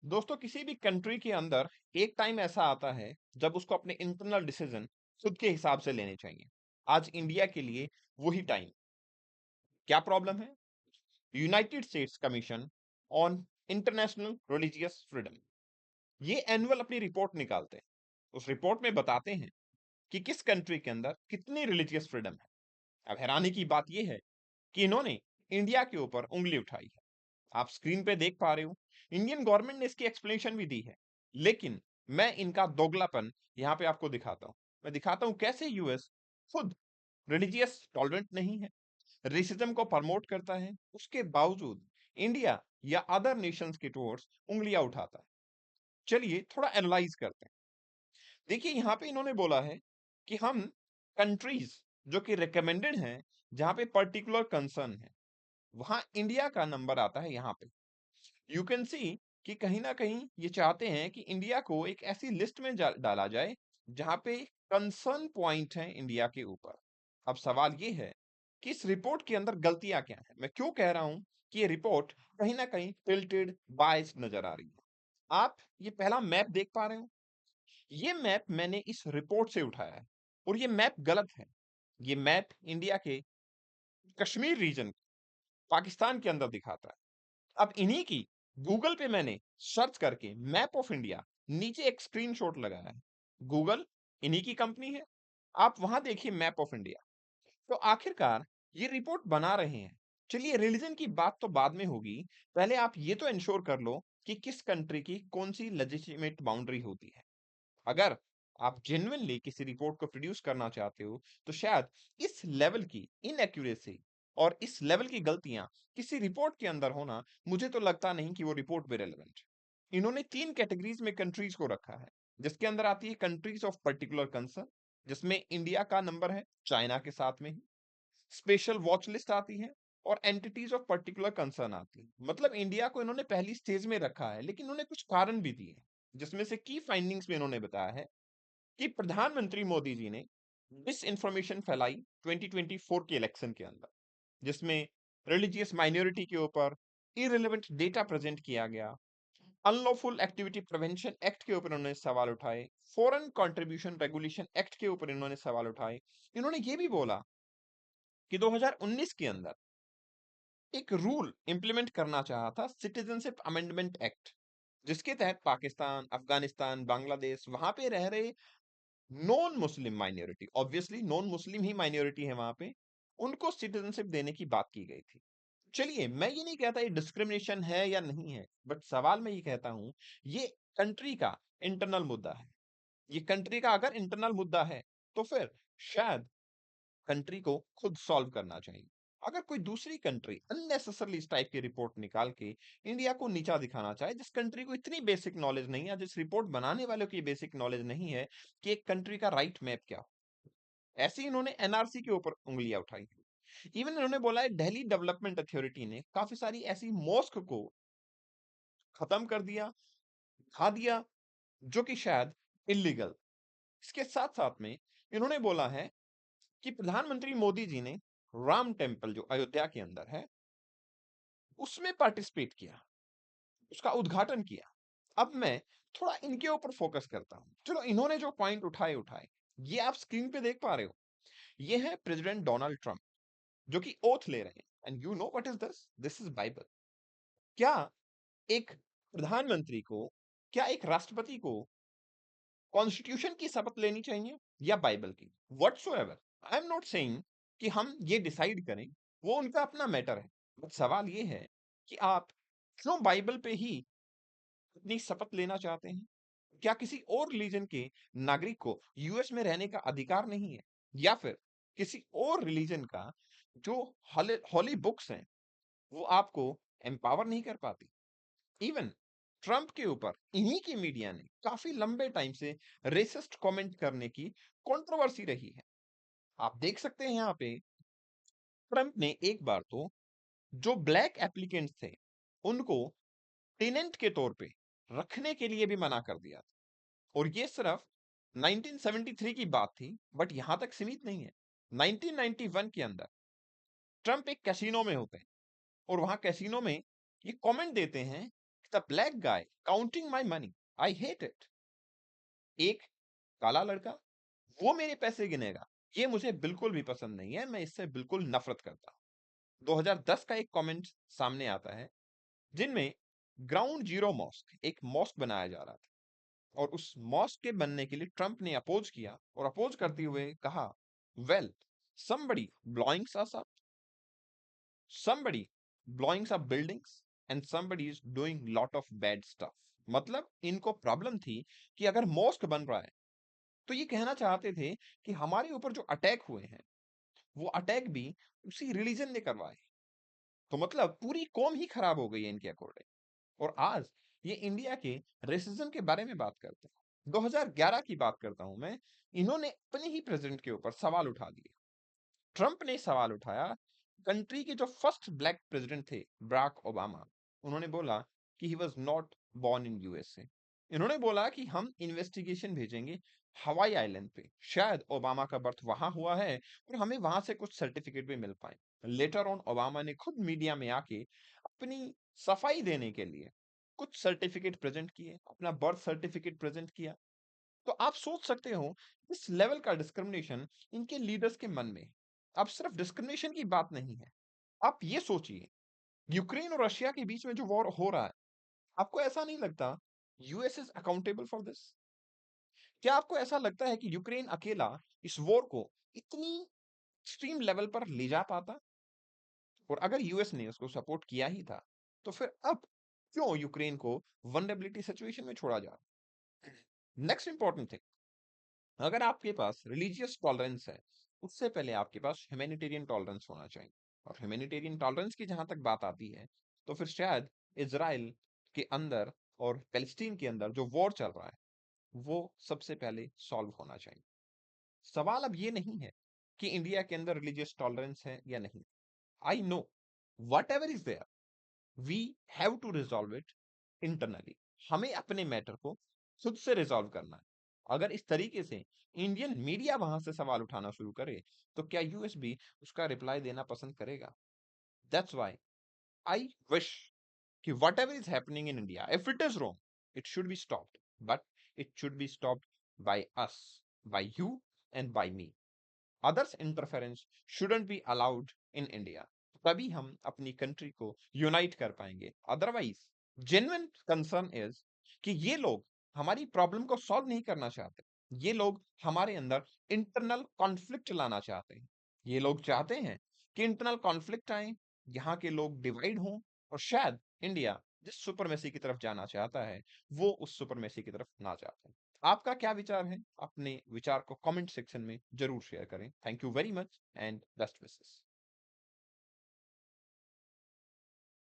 दोस्तों किसी भी कंट्री के अंदर एक टाइम ऐसा आता है जब उसको अपने इंटरनल डिसीजन खुद के हिसाब से लेने चाहिए। आज इंडिया के लिए वही टाइम। क्या प्रॉब्लम है? United states commission on international religious freedom, ये एनुअल अपनी रिपोर्ट निकालते हैं। उस रिपोर्ट में बताते हैं कि किस कंट्री के अंदर कितनी रिलीजियस फ्रीडम है। अब हैरानी की बात यह है कि इन्होंने इंडिया के ऊपर उंगली उठाई है। आप स्क्रीन पे देख पा रहे हो, इंडियन गवर्नमेंट ने इसकी एक्सप्लेनेशन भी दी है। लेकिन मैं इनका दोगलापन यहां पे आपको दिखाता हूं। मैं दिखाता हूं कैसे यूएस खुद रिलीजियस टॉलरेंट नहीं है, रेसिज्म को प्रमोट करता है, उसके बावजूद इंडिया या अदर नेशंस के टुवर्ड्स उंगलियां उठाता है। चलिए थोड़ा एनालाइज करते हैं। देखिए यहां पे इन्होंने बोला है कि हम कंट्रीज जो कि रिकमेंडेड हैं, जहां पे पर्टिकुलर कंसर्न है, वहां इंडिया का नंबर आता है यहां पे। यू कैन सी कि कहीं ना कहीं ये चाहते हैं कि इंडिया को एक ऐसी लिस्ट में डाला जाए जहां पे कंसर्न पॉइंट है इंडिया के ऊपर। अब सवाल ये है कि इस रिपोर्ट के अंदर गलतियां क्या हैं। मैं क्यों कह रहा हूं कि ये रिपोर्ट कहीं ना कहीं टिल्टेड बायस्ड नजर आ रही है। आप ये पहला मैप देख पा रहे हो। ये मैप मैंने इस रिपोर्ट से उठाया है और ये मैप गलत है। ये मैप इंडिया के कश्मीर रीजन पाकिस्तान के अंदर दिखाता है। अब इन्हीं की गूगल पे मैंने सर्च करके मैप ऑफ इंडिया नीचे एक स्क्रीनशॉट लगाया है। गूगल इन्हीं की कंपनी है। आप वहां देखिए मैप ऑफ इंडिया। तो आखिरकार ये रिपोर्ट बना रहे हैं। चलिए रिलीजन की बात तो बाद में होगी, पहले आप ये तो इंश्योर कर लो कि किस कंट्री की कौन सी लेजिटिमेट बाउंड्री होती है। अगर आप जेन्युइनली किसी रिपोर्ट को प्रोड्यूस करना चाहते हो तो शायद इस लेवल की इनएक्यूरेसी और इस लेवल की गलतियां किसी रिपोर्ट के अंदर होना, मुझे तो लगता नहीं कि वो रिपोर्ट भी रेलेवेंट। इन्होंने तीन कैटेगरीज में कंट्रीज को रखा है, जिसके अंदर आती है कंट्रीज ऑफ पर्टिकुलर कंसर्न, जिसमें इंडिया का नंबर है चाइना के साथ में ही। स्पेशल वॉच लिस्ट आती है और एंटिटीज ऑफ पर्टिकुलर कंसर्न आती है। मतलब इंडिया को इन्होंने पहली स्टेज में रखा है, लेकिन उन्होंने कुछ कारण भी दिए हैं, जिसमें से की फाइंडिंग्स में इन्होंने बताया है कि प्रधानमंत्री मोदी जी ने डिस इंफॉर्मेशन फैलाई 2024 के इलेक्शन के अंदर, जिसमें रिलीजियस माइनॉरिटी के ऊपर इरेलेवेंट डेटा प्रेजेंट किया गया। अनलॉफुल एक्टिविटी प्रिवेंशन एक्ट के ऊपर इन्होंने सवाल उठाए। फॉरेन कंट्रीब्यूशन रेगुलेशन एक्ट के ऊपर इन्होंने सवाल उठाए। इन्होंने ये भी बोला कि 2019 के अंदर एक रूल इंप्लीमेंट करना चाहा था, सिटीजनशिप अमेंडमेंट एक्ट, जिसके तहत पाकिस्तान, अफगानिस्तान, बांग्लादेश, वहां पे रह रहे non Muslim minority, obviously non Muslim ही माइनॉरिटी है वहां पे, उनको सिटीजनशिप देने की बात की गई थी। चलिए मैं ये नहीं कहता ये डिस्क्रिमिनेशन है या नहीं है, बट सवाल मैं ये कहता हूं ये कंट्री का इंटरनल मुद्दा है। ये कंट्री का अगर इंटरनल मुद्दा है तो फिर शायद कंट्री को खुद सॉल्व करना चाहिए। अगर कोई दूसरी कंट्री अननेसेसरली इस टाइप की रिपोर्ट निकाल के इंडिया को नीचा दिखाना चाहे, जिस कंट्री को इतनी बेसिक नॉलेज नहीं है, जिस रिपोर्ट बनाने वालों की बेसिक नॉलेज नहीं है कि एक कंट्री का राइट मैप क्या हो, ऐसे ही इन्होंने एनआरसी के ऊपर उंगलियां उठाई। इवन इन्होंने बोला है दिल्ली डेवलपमेंट अथॉरिटी ने काफी सारी ऐसी मॉस्क को खत्म कर दिया, खा दिया, जो कि शायद इलीगल। इसके साथ साथ में इन्होंने बोला है कि प्रधानमंत्री मोदी जी ने राम टेम्पल जो अयोध्या के अंदर है उसमें पार्टिसिपेट किया, उसका उद्घाटन किया। अब मैं थोड़ा इनके ऊपर फोकस करता हूं। चलो इन्होंने जो पॉइंट उठाए उठाए, ये आप स्क्रीन पे देख पा रहे हो। ये है प्रेसिडेंट डोनाल्ड ट्रंप, जो कि ओथ ले रहे हैं। And you know what is this? This is Bible. क्या एक प्रधानमंत्री को, क्या एक राष्ट्रपति को कॉन्स्टिट्यूशन की शपथ लेनी चाहिए या बाइबल की? Whatsoever, I am not saying कि हम ये डिसाइड करें, वो उनका अपना मैटर है। बट सवाल ये है कि आप क्यों बाइबल पे ही अपनी शपथ लेना चाहते हैं? क्या किसी और रिलीजन के नागरिक को यूएस में रहने का अधिकार नहीं है? या फिर किसी और रिलीजन का जो हॉली बुक्स हैं वो आपको एम्पावर नहीं कर पाती? इवन ट्रंप के ऊपर इन्हीं की मीडिया ने काफी लंबे टाइम से रेसिस्ट कमेंट करने की कंट्रोवर्सी रही है। आप देख सकते हैं यहाँ पे ट्रंप ने एक बार तो जो ब्लैक एप्लीकेंट्स थे उनको टेनेंट के तौर पे रखने के लिए भी मना कर दिया था। और ये सिर्फ 1973 की बात थी, बट यहां तक सीमित नहीं है। 1991 के अंदर ट्रंप एक कैसीनो में होते हैं और वहां कैसीनो में ये कमेंट देते हैं, the black guy counting my money, I hate it. एक काला लड़का वो मेरे पैसे गिनेगा, ये मुझे बिल्कुल भी पसंद नहीं है, मैं इससे बिल्कुल नफरत करता हूं। 2010 का एक कमेंट सामने आता है जिनमें ग्राउंड जीरो मॉस्क, एक मॉस्क बनाया जा रहा था, और उस मॉस्क के बनने के लिए ट्रंप ने अपोज किया, और अपोज करते हुए कहा, well, somebody blowing us up, somebody blowing up buildings, and somebody is doing lot of bad stuff। मतलब इनको प्रॉब्लम थी कि अगर मॉस्क बन रहा है, तो ये कहना चाहते थे कि हमारे ऊपर जो अटैक हुए हैं वो अटैक भी उसी रिलीजन ने करवाए। तो मतलब पूरी कौम ही खराब हो गई है इनके अकॉर्डिंग। और आज ये इंडिया के रेसिज्म के बारे में बात करते हैं। 2011 की बात करता हूं मैं। इन्होंने अपने ही प्रेसिडेंट के ऊपर सवाल उठा दिए। ट्रंप ने सवाल उठाया, कंट्री के जो फर्स्ट ब्लैक प्रेसिडेंट थे, बराक ओबामा, उन्होंने बोला कि he was not born in USA. इन्होंने बोला कि हम इन्वेस्टिगेशन भेजेंगे हवाई आइलैंड पे, शायद ओबामा का बर्थ वहां हुआ है और हमें वहां से कुछ सर्टिफिकेट भी मिल पाए। लेटर ऑन ओबामा ने खुद मीडिया में आके अपनी सफाई देने के लिए कुछ सर्टिफिकेट प्रेजेंट किए, अपना बर्थ सर्टिफिकेट प्रेजेंट किया। तो आप सोच सकते हो इस लेवल का डिस्क्रिमिनेशन इनके लीडर्स के मन में है। अब सिर्फ डिस्क्रिमिनेशन की बात नहीं है। आप ये सोचिए, यूक्रेन और रशिया के बीच में जो वॉर हो रहा है, आपको ऐसा नहीं लगता US is accountable for this? क्या आपको ऐसा लगता है कि यूक्रेन अकेला इस वॉर को इतनी एक्सट्रीम लेवल पर ले जा पाता? और अगर यूएस ने उसको सपोर्ट किया ही था, तो फिर अब क्यों यूक्रेन को वनरेबिलिटी सिचुएशन में छोड़ा जा रहा है? नेक्स्ट इंपॉर्टेंट थिंग, अगर आपके पास रिलीजियस टॉलरेंस है, उससे पहले आपके पास ह्यूमैनिटेरियन टॉलरेंस होना चाहिए। और ह्यूमैनिटेरियन टॉलरेंस की जहां तक बात आती है, तो फिर शायद इजराइल के अंदर और पैलेस्टीन के अंदर जो वॉर चल रहा है, वो सबसे पहले सॉल्व होना चाहिए। सवाल अब ये नहीं है कि इंडिया के अंदर रिलीजियस टॉलरेंस है या नहीं। I know whatever is there, we have to resolve it internally. हमें अपने मैटर को खुद से रिजॉल्व करना है। अगर इस तरीके से इंडियन मीडिया वहां से सवाल उठाना शुरू करे, तो क्या यूएस भी उसका रिप्लाई देना पसंद करेगा? दैट्स व्हाई आई विश कि whatever is happening in India, if it is wrong, it should be stopped, but it should be stopped by us, by you and by me. Others interference shouldn't be allowed in India. तभी हम अपनी country को unite कर पाएंगे। Otherwise genuine concern is कि ये लोग हमारी प्रॉब्लम को सॉल्व नहीं करना चाहते। ये लोग हमारे अंदर इंटरनल कॉन्फ्लिक्ट लाना चाहते हैं। ये लोग चाहते हैं कि इंटरनल कॉन्फ्लिक्ट आए, यहाँ के लोग डिवाइड हों, और शायद इंडिया जिस सुपरमेसी की तरफ जाना चाहता है, वो उस सुपरमेसी की तरफ ना जाता है। आपका क्या विचार है? अपने विचार को कमेंट सेक्शन में जरूर शेयर करें। Thank you very much and best wishes.